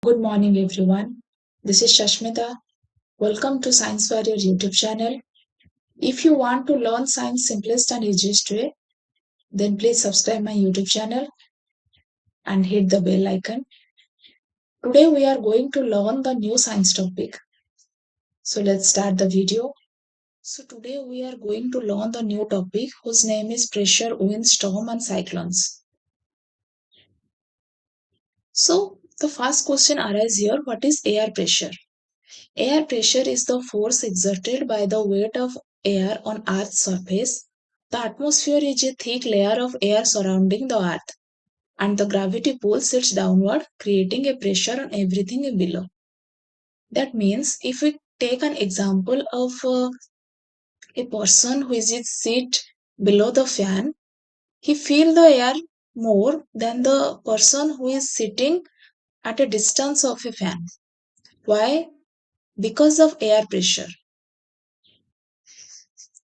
Good morning, everyone. This is Shashmita. Welcome to Science Warrior YouTube channel. If you want to learn science simplest and easiest way, then please subscribe my YouTube channel and hit the bell icon. Today we are going to learn the new science topic. So let's start the video. So today we are going to learn the new topic whose name is pressure, wind, storm and cyclones. So the first question arises here, what is air pressure? Air pressure is the force exerted by the weight of air on Earth's surface. The atmosphere is a thick layer of air surrounding the Earth, and the gravity pulls it downward, creating a pressure on everything below. That means, if we take an example of a person who is sit below the fan, he feels the air more than the person who is sitting at a distance of a fan. Why? Because of air pressure.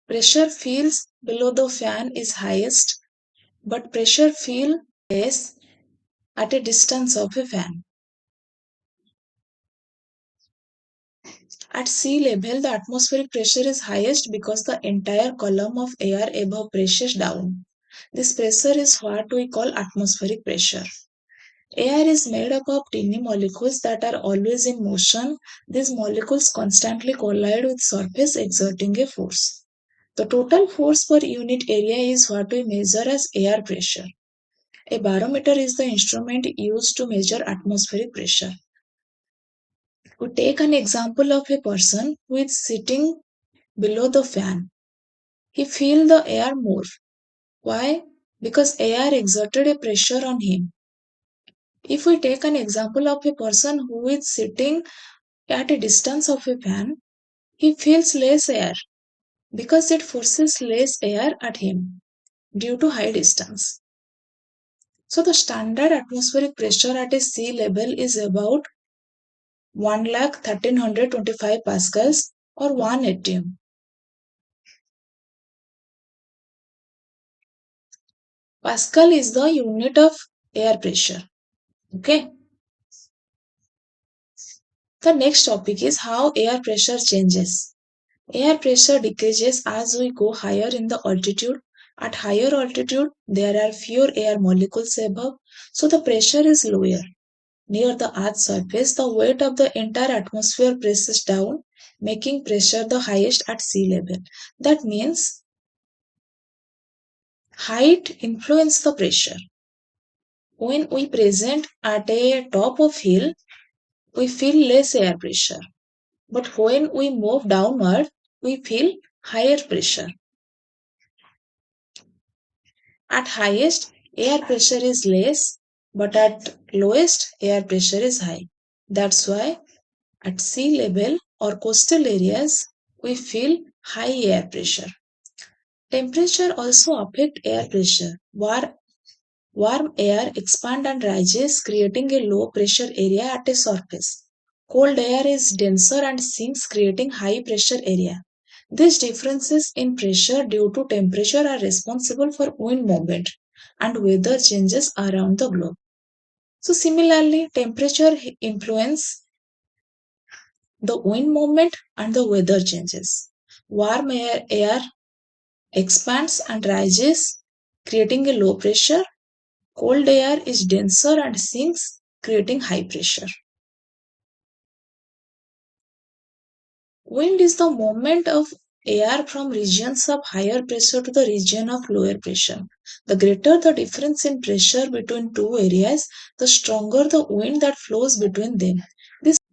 Pressure feels below the fan is highest, but pressure feel less at a distance of a fan. At sea level, the atmospheric pressure is highest because the entire column of air above presses down. This pressure is what we call atmospheric pressure. Air is made up of tiny molecules that are always in motion. These molecules constantly collide with surface, exerting a force. The total force per unit area is what we measure as air pressure. A barometer is the instrument used to measure atmospheric pressure. We take an example of a person who is sitting below the fan. He feels the air more. Why? Because air exerted a pressure on him. If we take an example of a person who is sitting at a distance of a fan, he feels less air because it forces less air at him due to high distance. So the standard atmospheric pressure at a sea level is about 1,1325 pascals or 1 atm. Pascal is the unit of air pressure. Okay. The next topic is how air pressure changes. Air pressure decreases as we go higher in the altitude. At higher altitude, there are fewer air molecules above, so the pressure is lower. Near the Earth's surface, the weight of the entire atmosphere presses down, making pressure the highest at sea level. That means height influences the pressure. When we present at a top of hill, we feel less air pressure. But when we move downward, we feel higher pressure. At highest, air pressure is less, but at lowest, air pressure is high. That's why at sea level or coastal areas, we feel high air pressure. Temperature also affect air pressure. Warm air expands and rises, creating a low pressure area at a surface. Cold air is denser and sinks, creating high pressure area. These differences in pressure due to temperature are responsible for wind movement and weather changes around the globe. So similarly, temperature influence the wind movement and the weather changes. Warm air expands and rises, creating a low pressure. Cold air is denser and sinks, creating high pressure. Wind is the movement of air from regions of higher pressure to the region of lower pressure. The greater the difference in pressure between two areas, the stronger the wind that flows between them.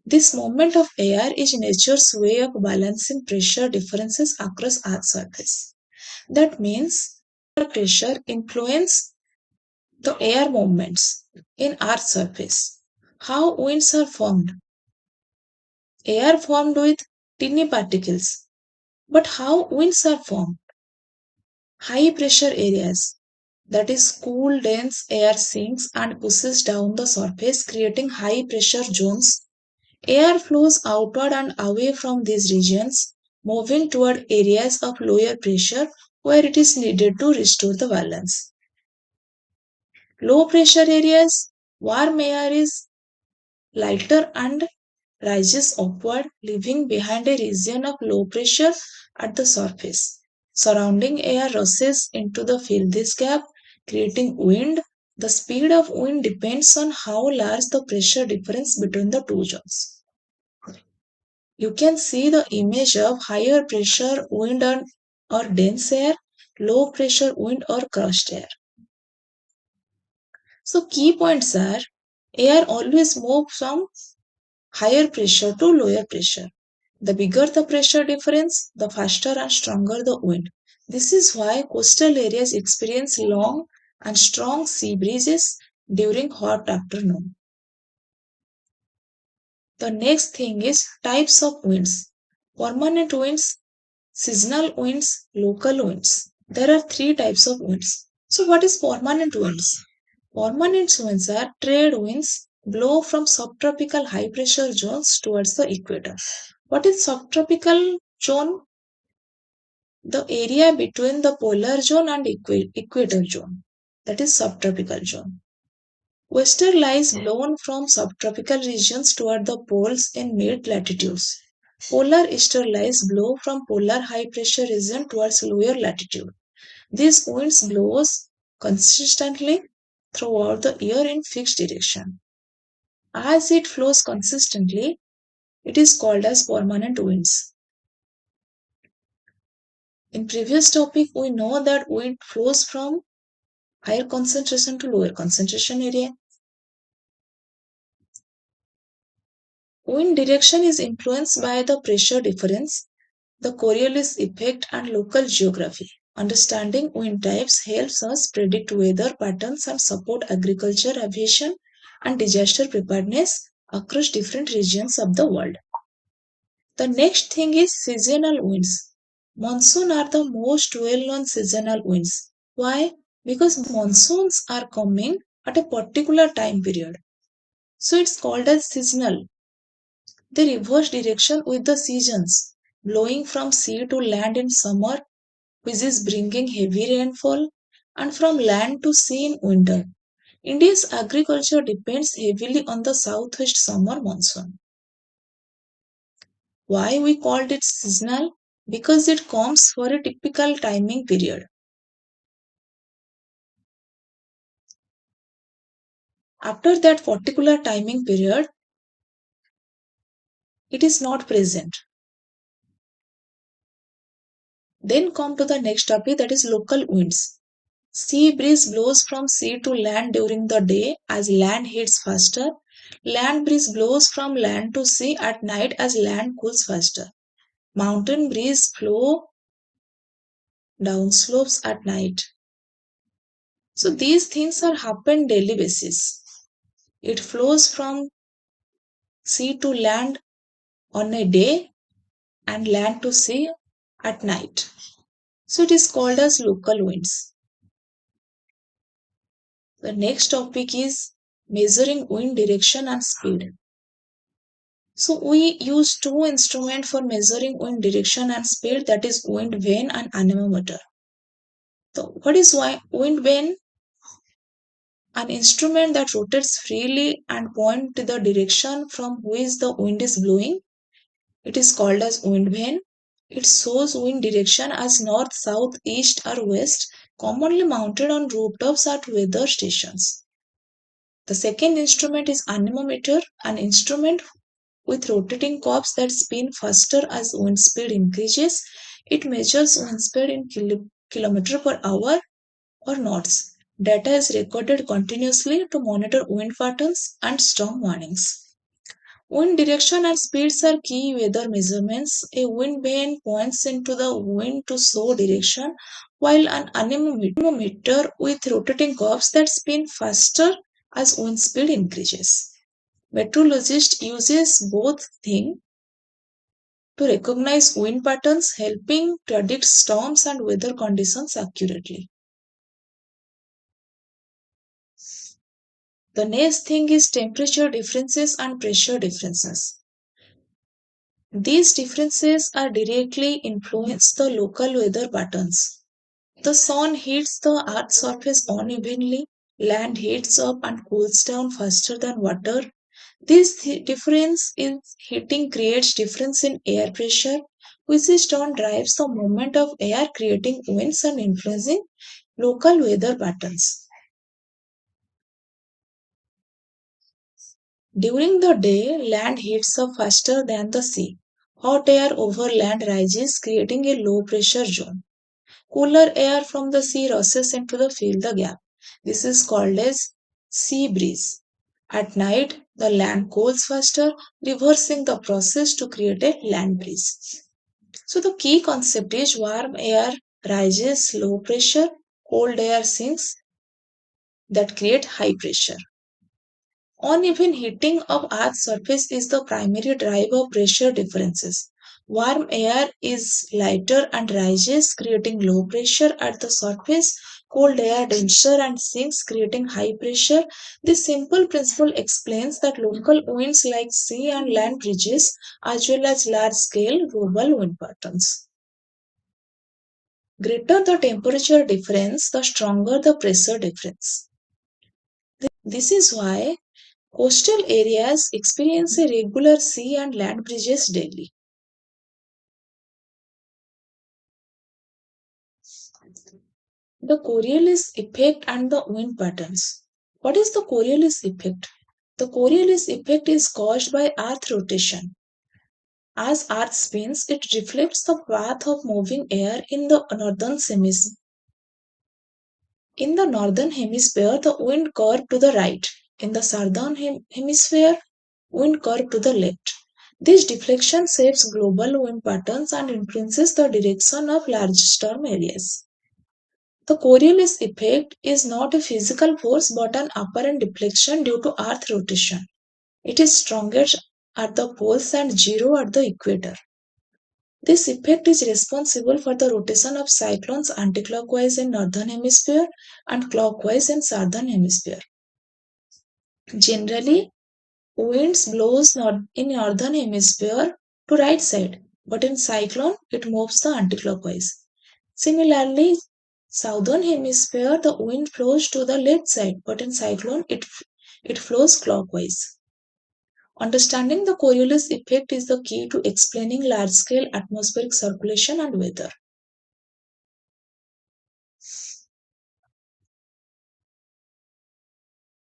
This movement of air is nature's way of balancing pressure differences across Earth's surface. That means pressure influence the air movements in Earth's surface. How winds are formed? Air formed with tiny particles. But how winds are formed? High pressure areas, that is, cool, dense air sinks and pushes down the surface, creating high pressure zones. Air flows outward and away from these regions, moving toward areas of lower pressure where it is needed to restore the balance. Low pressure areas, warm air is lighter and rises upward, leaving behind a region of low pressure at the surface. Surrounding air rushes into the fill this gap, creating wind. The speed of wind depends on how large the pressure difference between the two zones. You can see the image of higher pressure wind or dense air, low pressure wind or crushed air. So key points are air always moves from higher pressure to lower pressure. The bigger the pressure difference, the faster and stronger the wind. This is why coastal areas experience long and strong sea breezes during hot afternoon. The next thing is types of winds. Permanent winds, seasonal winds, local winds. There are three types of winds. So what is permanent winds? Permanent winds are trade winds blow from subtropical high pressure zones towards the equator. What is subtropical zone? The area between the polar zone and equator zone. That is subtropical zone. Western lies blown from subtropical regions toward the poles in mid latitudes. Polar eastern lies blow from polar high pressure region towards lower latitude. These winds blows consistently throughout the year in fixed direction. As it flows consistently, it is called as permanent winds. In previous topic, we know that wind flows from higher concentration to lower concentration area. Wind direction is influenced by the pressure difference, the Coriolis effect, and local geography. Understanding wind types helps us predict weather patterns and support agriculture, aviation, and disaster preparedness across different regions of the world. The next thing is seasonal winds. Monsoon are the most well-known seasonal winds. Why? Because monsoons are coming at a particular time period. So it's called as seasonal. They reverse direction with the seasons, blowing from sea to land in summer, which is bringing heavy rainfall, and from land to sea in winter. India's agriculture depends heavily on the southwest summer monsoon. Why we called it seasonal? Because it comes for a typical timing period. After that particular timing period, it is not present. Then come to the next topic, that is local winds. Sea breeze blows from sea to land during the day as land heats faster. Land breeze blows from land to sea at night as land cools faster. Mountain breeze flow down slopes at night. So these things are happen daily basis. It flows from sea to land on a day and land to sea at night. So it is called as local winds. The next topic is measuring wind direction and speed. So we use two instruments for measuring wind direction and speed, that is wind vane and anemometer. So what is wind vane? An instrument that rotates freely and points to the direction from which the wind is blowing. It is called as wind vane. It shows wind direction as north, south, east or west, commonly mounted on rooftops at weather stations. The second instrument is anemometer, an instrument with rotating corbs that spin faster as wind speed increases. It measures wind speed in kilometer per hour or knots. Data is recorded continuously to monitor wind patterns and storm warnings. Wind direction and speeds are key weather measurements. A wind vane points into the wind to show direction, while an anemometer with rotating corbs that spin faster as wind speed increases. Meteorologist uses both things to recognize wind patterns, helping predict storms and weather conditions accurately. The next thing is temperature differences and pressure differences. These differences are directly influence the local weather patterns. The sun heats the earth's surface unevenly, land heats up and cools down faster than water. Difference in heating creates difference in air pressure, which in turn drives the movement of air, creating winds and influencing local weather patterns. During the day, land heats up faster than the sea. Hot air over land rises, creating a low pressure zone. Cooler air from the sea rushes into the fill the gap. This is called as sea breeze. At night, the land cools faster, reversing the process to create a land breeze. So the key concept is warm air rises low pressure, cold air sinks that create high pressure. Uneven heating of Earth's surface is the primary driver of pressure differences. Warm air is lighter and rises, creating low pressure at the surface. Cold air denser and sinks, creating high pressure. This simple principle explains that local winds like sea and land bridges, as well as large-scale global wind patterns. Greater the temperature difference, the stronger the pressure difference. This is why coastal areas experience a regular sea and land bridges daily. The Coriolis effect and the wind patterns. What is the Coriolis effect? The Coriolis effect is caused by Earth rotation. As Earth spins, it reflects the path of moving air in the northern hemisphere. In the northern hemisphere, the wind curved to the right. In the southern hemisphere, wind curved to the left. This deflection shapes global wind patterns and influences the direction of large storm areas. The Coriolis effect is not a physical force but an apparent deflection due to Earth rotation. It is strongest at the poles and zero at the equator. This effect is responsible for the rotation of cyclones anticlockwise in northern hemisphere and clockwise in southern hemisphere. Generally, winds blows in northern hemisphere to right side, but in cyclone it moves the anticlockwise. Similarly, southern hemisphere the wind flows to the left side, but in cyclone it flows clockwise. Understanding the Coriolis effect is the key to explaining large-scale atmospheric circulation and weather.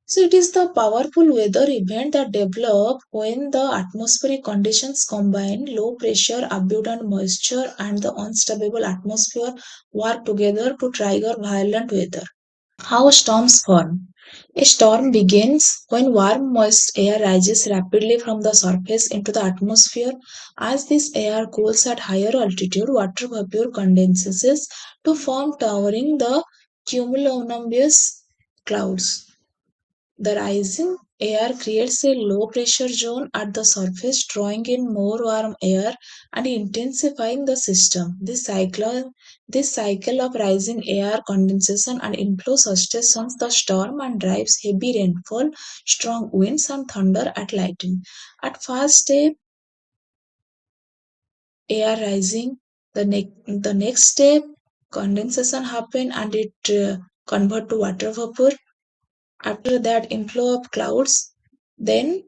So it is the powerful weather event that develop when the atmospheric conditions combine low pressure, abundant moisture and the unstable atmosphere work together to trigger violent weather. How storms form. A storm begins when warm moist air rises rapidly from the surface into the atmosphere. As this air cools at higher altitude, water vapor condenses to form towering the cumulonimbus clouds. The rising air creates a low pressure zone at the surface, drawing in more warm air and intensifying the system. This cycle of rising air, condensation, and inflow sustains the storm and drives heavy rainfall, strong winds, and thunder at lightning. At first step, air rising. The next step, condensation happen and it convert to water vapor. After that inflow of clouds, then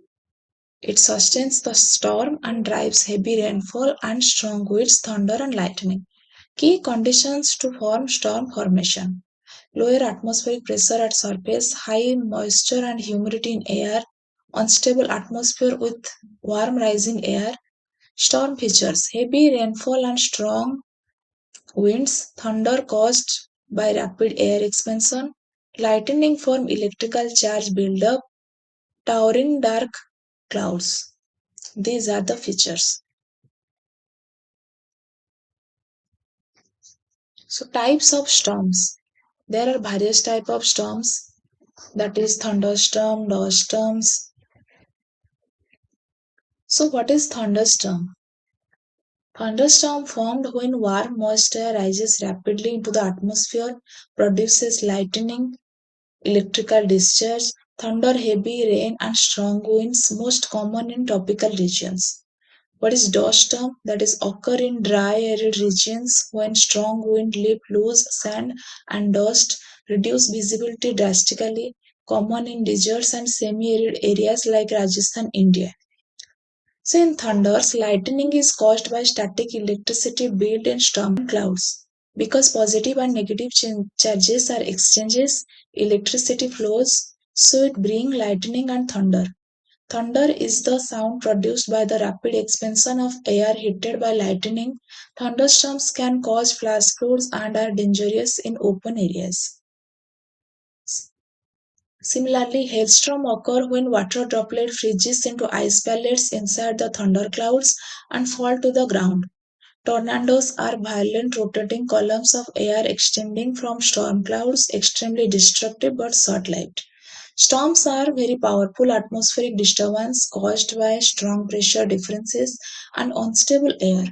it sustains the storm and drives heavy rainfall and strong winds, thunder and lightning. Key conditions to form storm formation. Lower atmospheric pressure at surface, high moisture and humidity in air, unstable atmosphere with warm rising air. Storm features, heavy rainfall and strong winds, thunder caused by rapid air expansion, lightning from electrical charge buildup, towering dark clouds. These are the features. So types of storms. There are various type of storms, that is thunderstorm, dust storms. So what is thunderstorm? Thunderstorm formed when warm moisture rises rapidly into the atmosphere, produces lightning, electrical discharge, thunder, heavy rain and strong winds, most common in tropical regions. What is dust storm? That is occur in dry arid regions when strong wind lift loose sand and dust, reduce visibility drastically. common in deserts and semi-arid areas like Rajasthan, India. So in thunders, lightning is caused by static electricity built in storm clouds. Because positive and negative charges are exchanges, electricity flows, so it brings lightning and thunder. Thunder is the sound produced by the rapid expansion of air heated by lightning. Thunderstorms can cause flash floods and are dangerous in open areas. Similarly, hailstorm occur when water droplet freezes into ice pellets inside the thunderclouds and fall to the ground. Tornadoes are violent rotating columns of air extending from storm clouds, extremely destructive but short-lived. Storms are very powerful atmospheric disturbance caused by strong pressure differences and unstable air.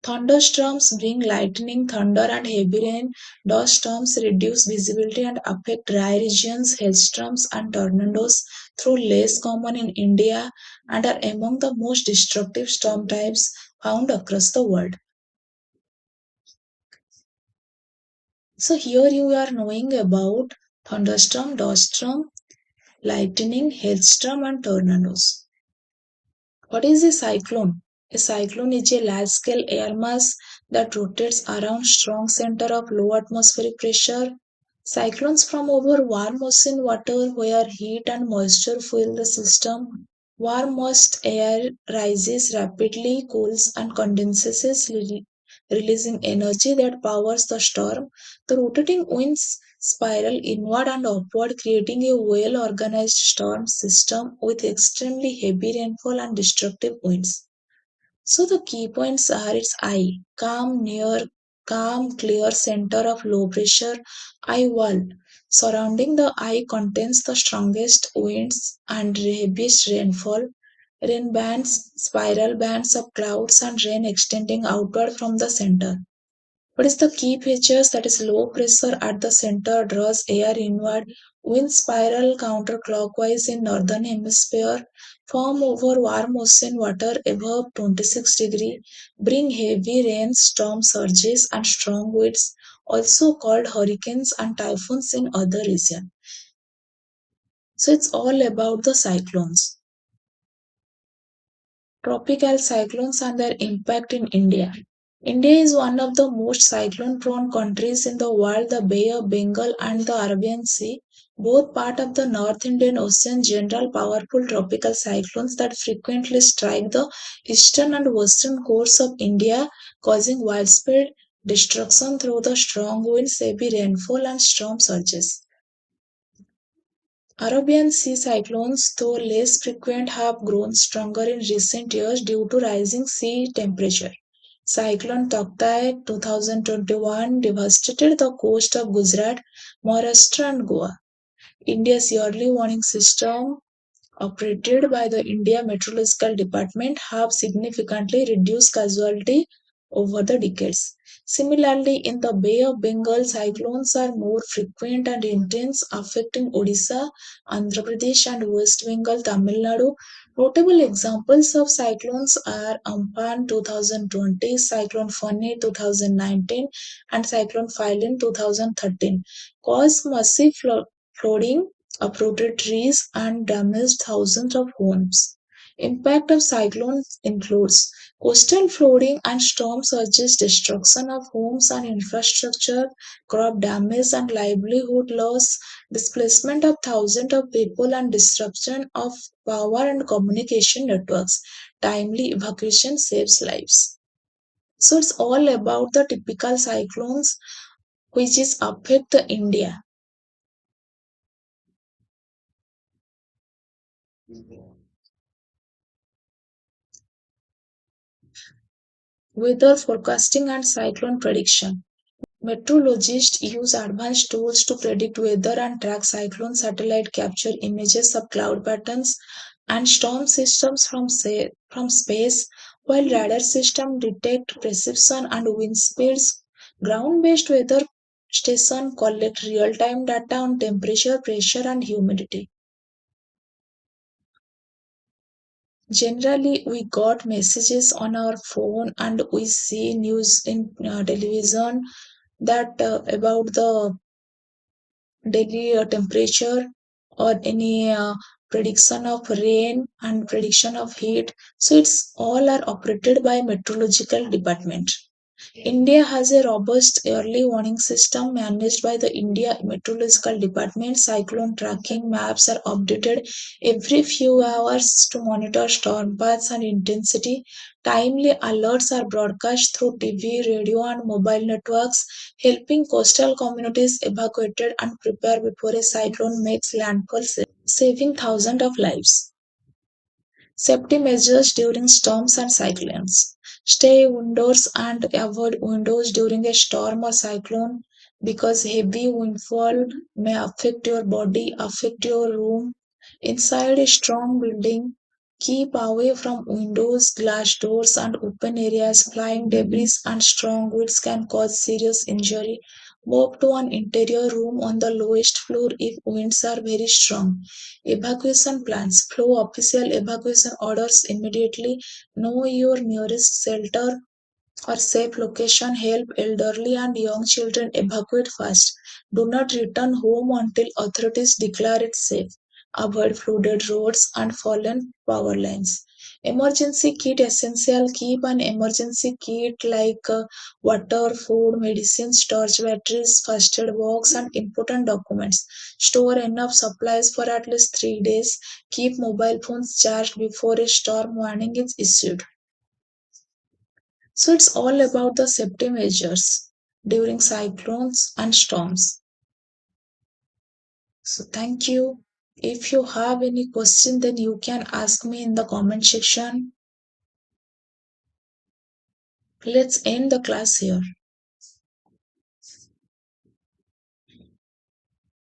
Thunderstorms bring lightning, thunder, and heavy rain. Dust storms reduce visibility and affect dry regions. Hailstorms and tornadoes, though less common in India, and are among the most destructive storm types found across the world. So here you are knowing about thunderstorm, dust storm, lightning, hailstorm, and tornadoes. What is a cyclone? A cyclone is a large-scale air mass that rotates around strong center of low atmospheric pressure. Cyclones form over warm ocean water where heat and moisture fill the system. Warm moist air rises rapidly, cools and condenses, releasing energy that powers the storm. The rotating winds spiral inward and upward, creating a well organized storm system with extremely heavy rainfall and destructive winds. So the key points are its eye, calm, clear center of low pressure, eye wall. Surrounding the eye contains the strongest winds and heaviest rainfall. Rain bands, spiral bands of clouds and rain extending outward from the center. What is the key features? That is low pressure at the center draws air inward, wind spiral counterclockwise in northern hemisphere, form over warm ocean water above 26 degree, bring heavy rain, storm surges and strong winds, also called hurricanes and typhoons in other regions. So it's all about the cyclones. Tropical cyclones and their impact in India. India is one of the most cyclone prone countries in the world. The Bay of Bengal and the Arabian Sea, both part of the North Indian Ocean, general powerful tropical cyclones that frequently strike the eastern and western coasts of India, causing widespread destruction through the strong winds, heavy rainfall, and storm surges. Arabian Sea cyclones, though less frequent, have grown stronger in recent years due to rising sea temperature. Cyclone Tauktae 2021 devastated the coast of Gujarat, Maharashtra, and Goa. India's yearly warning system, operated by the India Meteorological Department, have significantly reduced casualty over the decades. Similarly, in the Bay of Bengal, cyclones are more frequent and intense, affecting Odisha, Andhra Pradesh, and West Bengal, Tamil Nadu. Notable examples of cyclones are Amphan 2020, Cyclone Fani 2019, and Cyclone Philin 2013, caused massive flooding, uprooted trees, and damaged thousands of homes. Impact of cyclones includes coastal flooding and storm surges, destruction of homes and infrastructure, crop damage and livelihood loss, displacement of thousands of people, and disruption of power and communication networks. Timely evacuation saves lives. So it's all about the typical cyclones which is affect the India. Weather forecasting and cyclone prediction. Meteorologists use advanced tools to predict weather and track cyclone satellite capture images of cloud patterns and storm systems from space, while radar systems detect precipitation and wind speeds. Ground-based weather stations collect real-time data on temperature, pressure, and humidity. Generally, we got messages on our phone and we see news in television that about the daily temperature or any prediction of rain and prediction of heat. So it's all are operated by meteorological department. India has a robust early warning system managed by the India Meteorological Department. Cyclone tracking maps are updated every few hours to monitor storm paths and intensity. Timely alerts are broadcast through TV, radio, and mobile networks, helping coastal communities evacuate and prepare before a cyclone makes landfall, saving thousands of lives. Safety measures during storms and cyclones. Stay indoors and avoid windows during a storm or cyclone because heavy windfall may affect your body, affect your room. Inside a strong building, keep away from windows, glass doors, and open areas. Flying debris and strong winds can cause serious injury. Move to an interior room on the lowest floor if winds are very strong. Evacuation plans. Follow official evacuation orders immediately. Know your nearest shelter or safe location. Help elderly and young children evacuate fast. Do not return home until authorities declare it safe. Avoid flooded roads and fallen power lines. Emergency kit essential. Keep an emergency kit like water, food, medicines, torch batteries, first aid box, and important documents. Store enough supplies for at least 3 days. Keep mobile phones charged before a storm warning is issued. So it's all about the safety measures during cyclones and storms. So thank you. If you have any question, then you can ask me in the comment section. Let's end the class here.